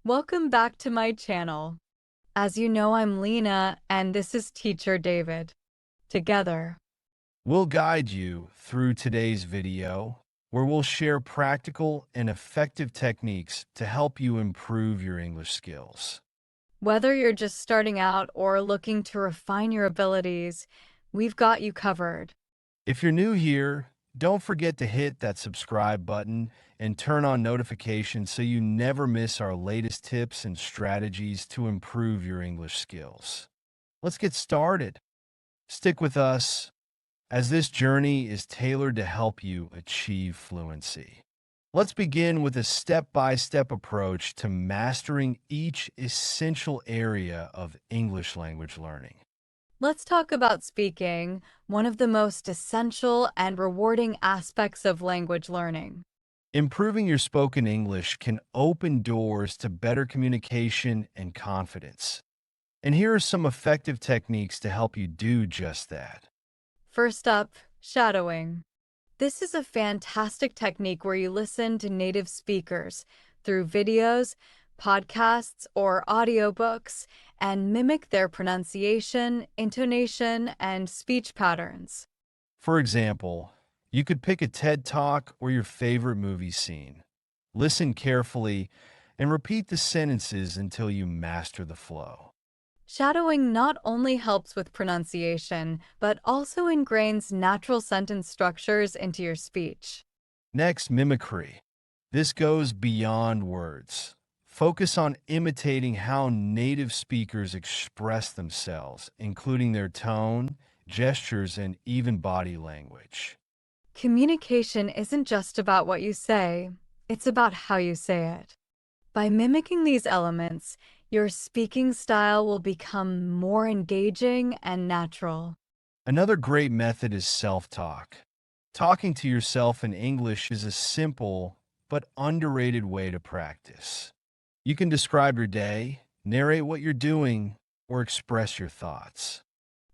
Welcome back to my channel. As you know, I'm Lena, and this is Teacher David. Together, We'll guide you through today's video, where we'll share practical and effective techniques to help you improve your English skills. whether you're just starting out or looking to refine your abilities, we've got you covered. If you're new here, don't forget to hit that subscribe button and turn on notifications so you never miss our latest tips and strategies to improve your English skills. Let's get started. Stick with us, as this journey is tailored to help you achieve fluency. Let's begin with a step-by-step approach to mastering each essential area of English language learning. Let's talk about speaking, one of the most essential and rewarding aspects of language learning. Improving your spoken English can open doors to better communication and confidence. And here are some effective techniques to help you do just that. First up, shadowing. This is a fantastic technique where you listen to native speakers through videos, podcasts, or audiobooks and mimic their pronunciation, intonation, and speech patterns. For example, you could pick a TED Talk or your favorite movie scene. Listen carefully and repeat the sentences until you master the flow. Shadowing not only helps with pronunciation, but also ingrains natural sentence structures into your speech. Next, mimicry. This goes beyond words. Focus on imitating how native speakers express themselves, including their tone, gestures, and even body language. Communication isn't just about what you say, it's about how you say it. By mimicking these elements, your speaking style will become more engaging and natural. Another great method is self-talk. Talking to yourself in English is a simple but underrated way to practice. You can describe your day, narrate what you're doing, or express your thoughts.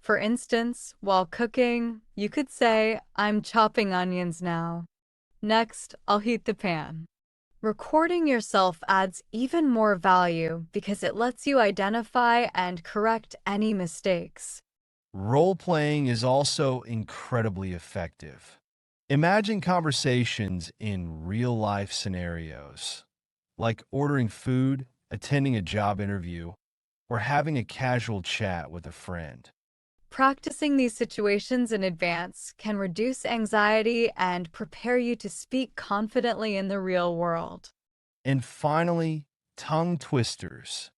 For instance, while cooking, you could say, "I'm chopping onions now. Next, I'll heat the pan." Recording yourself adds even more value because it lets you identify and correct any mistakes. Role-playing is also incredibly effective. Imagine conversations in real-life scenarios, like ordering food, attending a job interview, or having a casual chat with a friend. Practicing these situations in advance can reduce anxiety and prepare you to speak confidently in the real world. And finally, tongue twisters.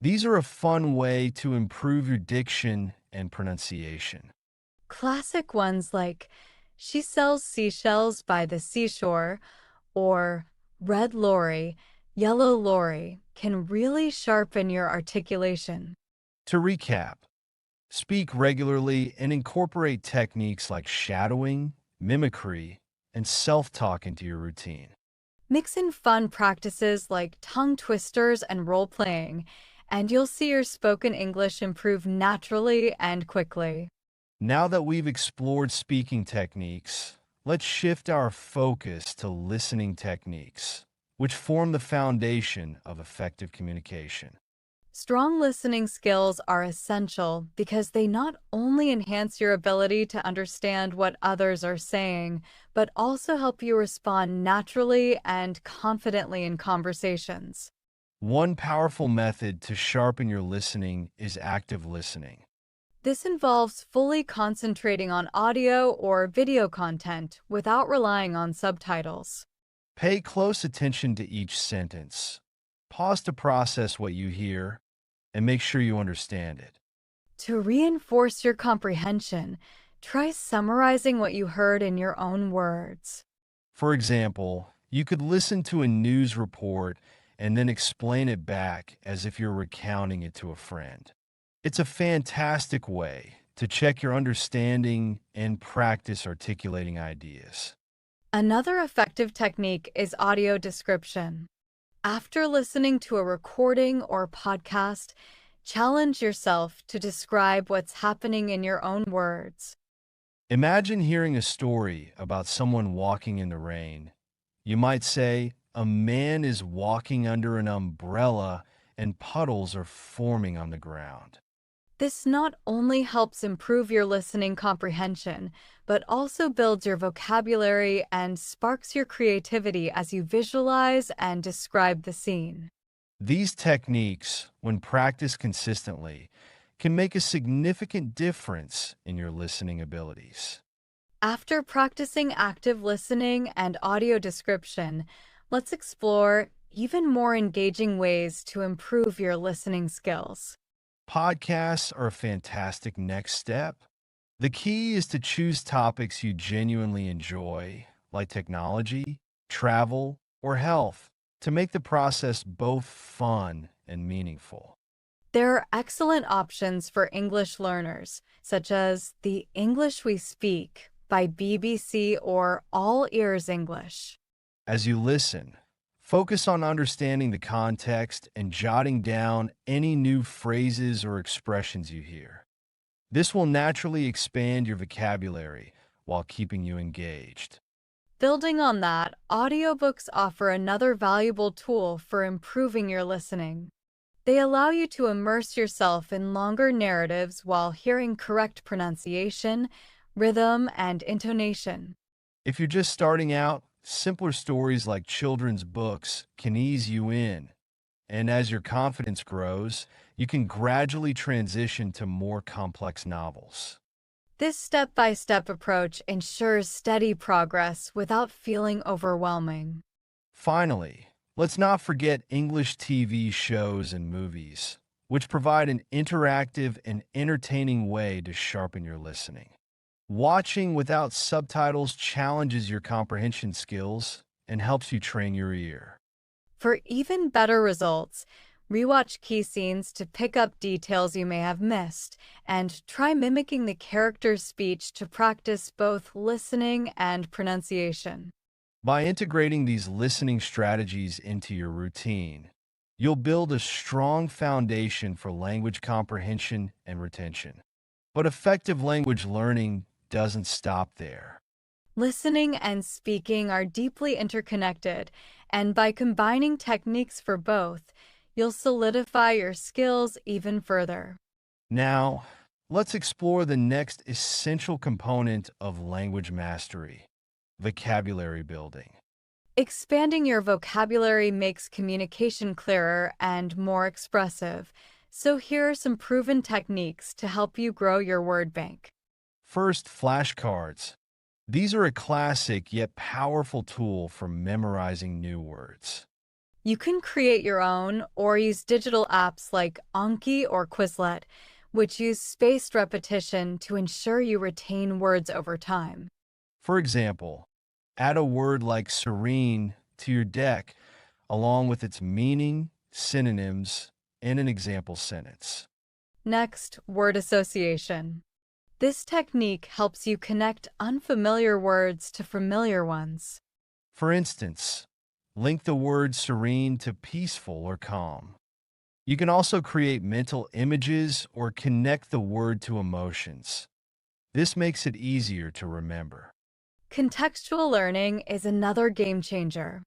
These are a fun way to improve your diction and pronunciation. Classic ones like, "She sells seashells by the seashore," or "red lorry, yellow lorry" can really sharpen your articulation. To recap, speak regularly and incorporate techniques like shadowing, mimicry, and self-talk into your routine. Mix in fun practices like tongue twisters and role playing, and you'll see your spoken English improve naturally and quickly. Now that we've explored speaking techniques, let's shift our focus to listening techniques, which form the foundation of effective communication. Strong listening skills are essential because they not only enhance your ability to understand what others are saying, but also help you respond naturally and confidently in conversations. One powerful method to sharpen your listening is active listening. This involves fully concentrating on audio or video content without relying on subtitles. Pay close attention to each sentence. Pause to process what you hear and make sure you understand it. To reinforce your comprehension, try summarizing what you heard in your own words. For example, you could listen to a news report and then explain it back as if you're recounting it to a friend. It's a fantastic way to check your understanding and practice articulating ideas. Another effective technique is audio description. After listening to a recording or podcast, challenge yourself to describe what's happening in your own words. Imagine hearing a story about someone walking in the rain. You might say, a man is walking under an umbrella and puddles are forming on the ground. This not only helps improve your listening comprehension, but also builds your vocabulary and sparks your creativity as you visualize and describe the scene. These techniques, when practiced consistently, can make a significant difference in your listening abilities. After practicing active listening and audio description, let's explore even more engaging ways to improve your listening skills. Podcasts are a fantastic next step. The key is to choose topics you genuinely enjoy, like technology, travel, or health, to make the process both fun and meaningful. There are excellent options for English learners, such as The English We Speak by BBC or All Ears English. As you listen, focus on understanding the context and jotting down any new phrases or expressions you hear. This will naturally expand your vocabulary while keeping you engaged. Building on that, audiobooks offer another valuable tool for improving your listening. They allow you to immerse yourself in longer narratives while hearing correct pronunciation, rhythm, and intonation. If you're just starting out, simpler stories like children's books can ease you in. And as your confidence grows, you can gradually transition to more complex novels. This step-by-step approach ensures steady progress without feeling overwhelming. Finally, let's not forget English TV shows and movies, which provide an interactive and entertaining way to sharpen your listening. Watching without subtitles challenges your comprehension skills and helps you train your ear. For even better results, rewatch key scenes to pick up details you may have missed, and try mimicking the character's speech to practice both listening and pronunciation. By integrating these listening strategies into your routine, you'll build a strong foundation for language comprehension and retention. But effective language learning doesn't stop there. Listening and speaking are deeply interconnected, and by combining techniques for both, you'll solidify your skills even further. Now, let's explore the next essential component of language mastery: vocabulary building. Expanding your vocabulary makes communication clearer and more expressive, so here are some proven techniques to help you grow your word bank. First, flashcards. These are a classic yet powerful tool for memorizing new words. You can create your own or use digital apps like Anki or Quizlet, which use spaced repetition to ensure you retain words over time. For example, add a word like serene to your deck, along with its meaning, synonyms, and an example sentence. Next, word association. This technique helps you connect unfamiliar words to familiar ones. For instance, link the word serene to peaceful or calm. You can also create mental images or connect the word to emotions. This makes it easier to remember. Contextual learning is another game changer.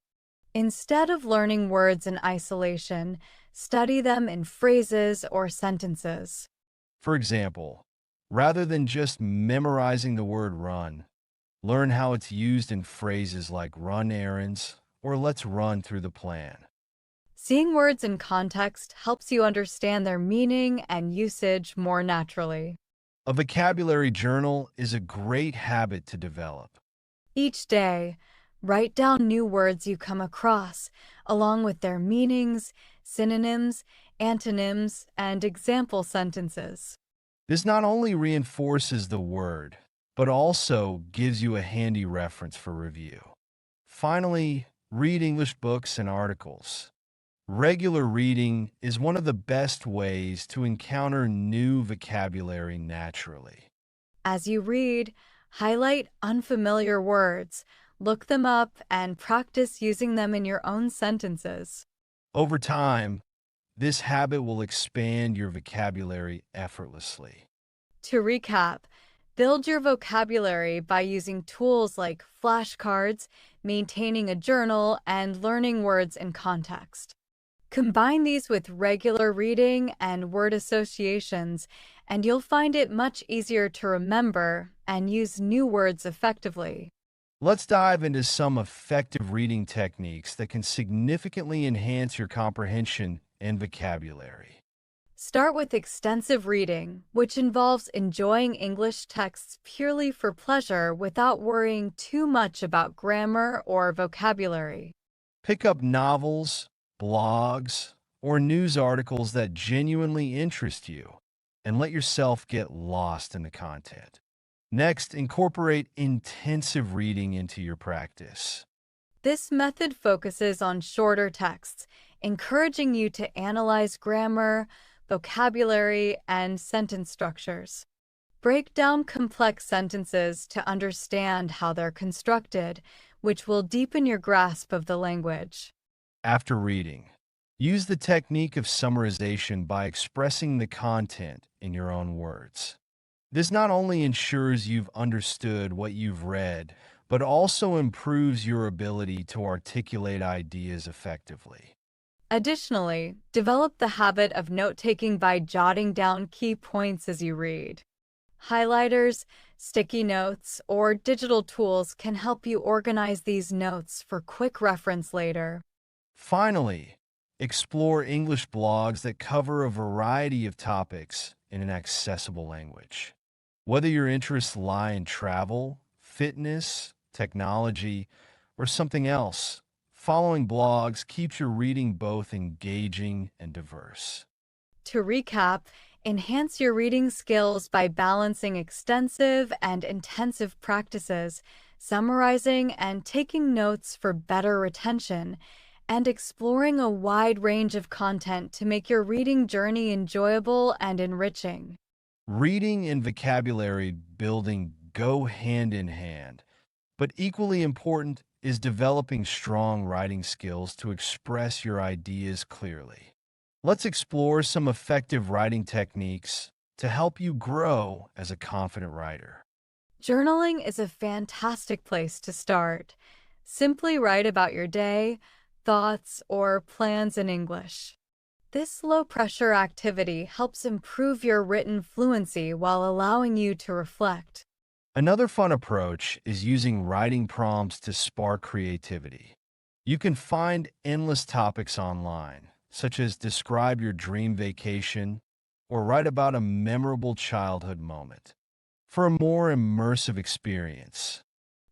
Instead of learning words in isolation, study them in phrases or sentences. For example, rather than just memorizing the word run, learn how it's used in phrases like run errands or let's run through the plan. Seeing words in context helps you understand their meaning and usage more naturally. A vocabulary journal is a great habit to develop. Each day, write down new words you come across, along with their meanings, synonyms, antonyms, and example sentences. This not only reinforces the word, but also gives you a handy reference for review. Finally, read English books and articles. Regular reading is one of the best ways to encounter new vocabulary naturally. As you read, highlight unfamiliar words, look them up, and practice using them in your own sentences. Over time, this habit will expand your vocabulary effortlessly. To recap, Build your vocabulary by using tools like flashcards, maintaining a journal, and learning words in context. Combine these with regular reading and word associations, and you'll find it much easier to remember and use new words effectively. Let's dive into some effective reading techniques that can significantly enhance your comprehension and vocabulary. Start with extensive reading, which involves enjoying English texts purely for pleasure without worrying too much about grammar or vocabulary. Pick up novels, blogs, or news articles that genuinely interest you and let yourself get lost in the content. Next, incorporate intensive reading into your practice. This method focuses on shorter texts, encouraging you to analyze grammar, vocabulary, and sentence structures. Break down complex sentences to understand how they're constructed, which will deepen your grasp of the language. After reading, use the technique of summarization by expressing the content in your own words. This not only ensures you've understood what you've read, but also improves your ability to articulate ideas effectively. Additionally, develop the habit of note-taking by jotting down key points as you read. Highlighters, sticky notes, or digital tools can help you organize these notes for quick reference later. Finally, explore English blogs that cover a variety of topics in an accessible language. Whether your interests lie in travel, fitness, technology, or something else, following blogs keeps your reading both engaging and diverse. To recap, enhance your reading skills by balancing extensive and intensive practices, summarizing and taking notes for better retention, and exploring a wide range of content to make your reading journey enjoyable and enriching. Reading and vocabulary building go hand in hand, but equally important is developing strong writing skills to express your ideas clearly. Let's explore some effective writing techniques to help you grow as a confident writer. Journaling is a fantastic place to start. Simply write about your day, thoughts, or plans in English. This low-pressure activity helps improve your written fluency while allowing you to reflect. Another fun approach is using writing prompts to spark creativity. You can find endless topics online, such as describe your dream vacation or write about a memorable childhood moment. For a more immersive experience,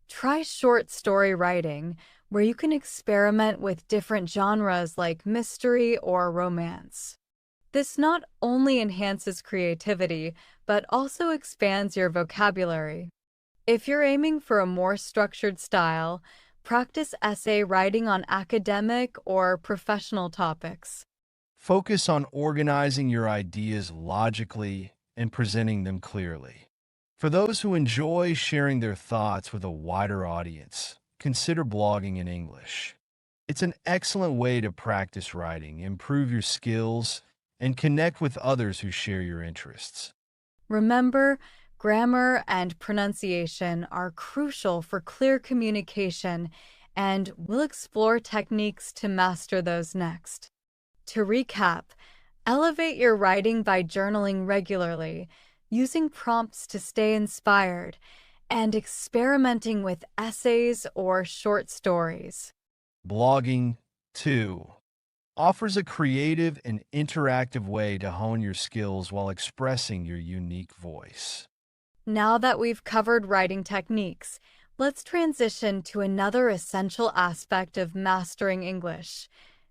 Try short story writing, where you can experiment with different genres like mystery or romance. This not only enhances creativity, but also expands your vocabulary. If you're aiming for a more structured style, practice essay writing on academic or professional topics. focus on organizing your ideas logically and presenting them clearly. For those who enjoy sharing their thoughts with a wider audience, consider blogging in English. It's an excellent way to practice writing, improve your skills, and connect with others who share your interests. Remember, grammar and pronunciation are crucial for clear communication, and we'll explore techniques to master those next. To recap, elevate your writing by journaling regularly, using prompts to stay inspired, and experimenting with essays or short stories. Blogging, too, offers a creative and interactive way to hone your skills while expressing your unique voice. Now that we've covered writing techniques, let's transition to another essential aspect of mastering English: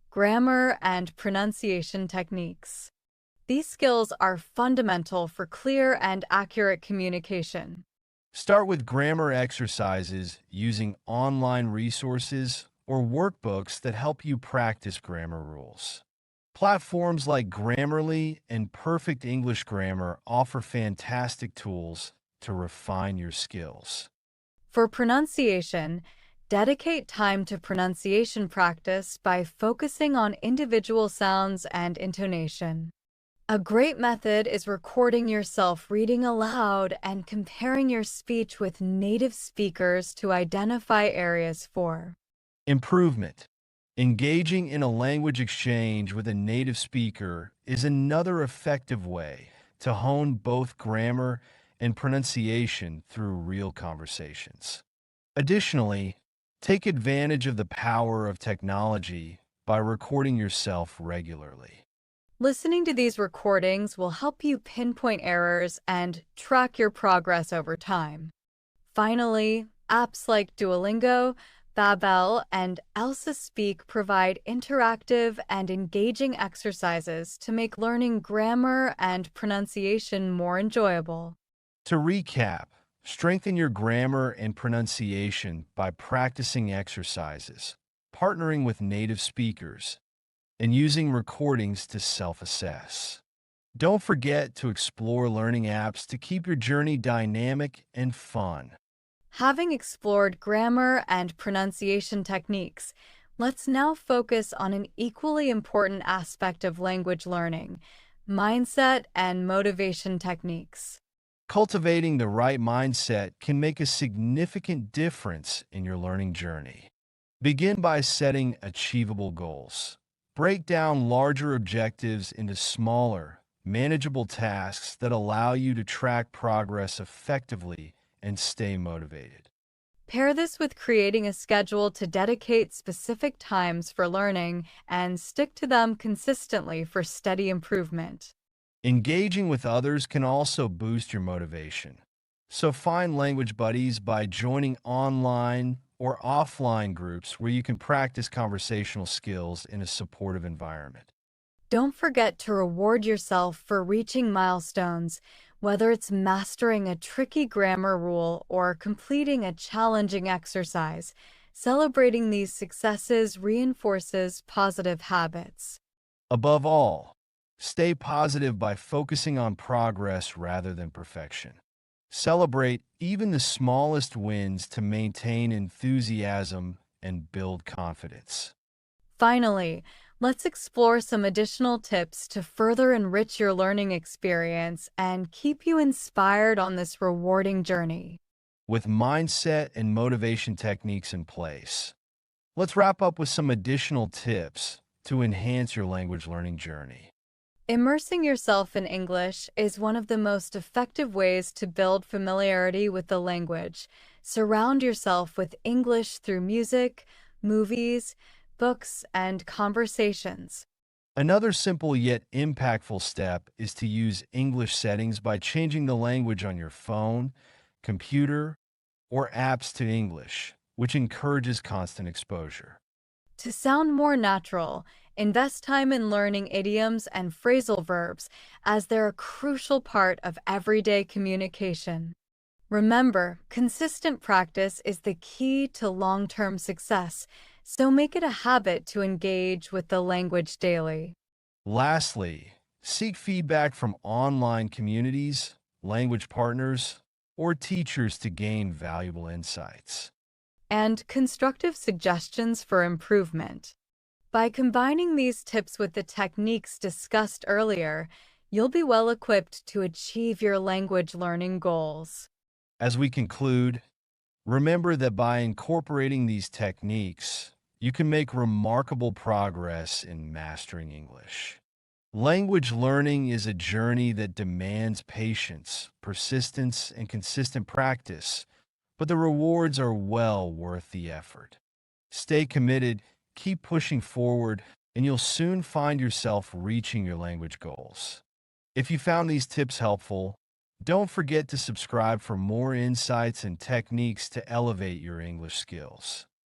grammar and pronunciation techniques. These skills are fundamental for clear and accurate communication. Start with grammar exercises using online resources or workbooks that help you practice grammar rules. Platforms like Grammarly and Perfect English Grammar offer fantastic tools to refine your skills. For pronunciation, dedicate time to pronunciation practice by focusing on individual sounds and intonation. A great method is recording yourself reading aloud and comparing your speech with native speakers to identify areas for Improvement. Engaging in a language exchange with a native speaker is another effective way to hone both grammar and pronunciation through real conversations. Additionally, take advantage of the power of technology by recording yourself regularly. Listening to these recordings will help you pinpoint errors and track your progress over time. Finally, apps like Duolingo, Babel, and Elsa Speak provide interactive and engaging exercises to make learning grammar and pronunciation more enjoyable. To recap, strengthen your grammar and pronunciation by practicing exercises, partnering with native speakers, and using recordings to self-assess. Don't forget to explore learning apps to keep your journey dynamic and fun. Having explored grammar and pronunciation techniques, let's now focus on an equally important aspect of language learning: mindset and motivation techniques. Cultivating the right mindset can make a significant difference in your learning journey. Begin by setting achievable goals. Break down larger objectives into smaller, manageable tasks that allow you to track progress effectively and stay motivated. Pair this with creating a schedule to dedicate specific times for learning and stick to them consistently for steady improvement. Engaging with others can also boost your motivation. So find language buddies by joining online or offline groups where you can practice conversational skills in a supportive environment. Don't forget to reward yourself for reaching milestones, whether it's mastering a tricky grammar rule or completing a challenging exercise. Celebrating these successes reinforces positive habits. Above all, stay positive by focusing on progress rather than perfection. Celebrate even the smallest wins to maintain enthusiasm and build confidence. Finally, let's explore some additional tips to further enrich your learning experience and keep you inspired on this rewarding journey. With mindset and motivation techniques in place, let's wrap up with some additional tips to enhance your language learning journey. Immersing yourself in English is one of the most effective ways to build familiarity with the language. Surround yourself with English through music, movies, books, and conversations. Another simple yet impactful step is to use English settings by changing the language on your phone, computer, or apps to English, which encourages constant exposure. To sound more natural, invest time in learning idioms and phrasal verbs as they're a crucial part of everyday communication. Remember, consistent practice is the key to long-term success, so make it a habit to engage with the language daily. Lastly, seek feedback from online communities, language partners, or teachers to gain valuable insights. And constructive suggestions for improvement. By combining these tips with the techniques discussed earlier, you'll be well equipped to achieve your language learning goals. As we conclude, remember that by incorporating these techniques, you can make remarkable progress in mastering English. Language learning is a journey that demands patience, persistence, and consistent practice, but the rewards are well worth the effort. Stay committed, keep pushing forward, and you'll soon find yourself reaching your language goals. If you found these tips helpful, don't forget to subscribe for more insights and techniques to elevate your English skills.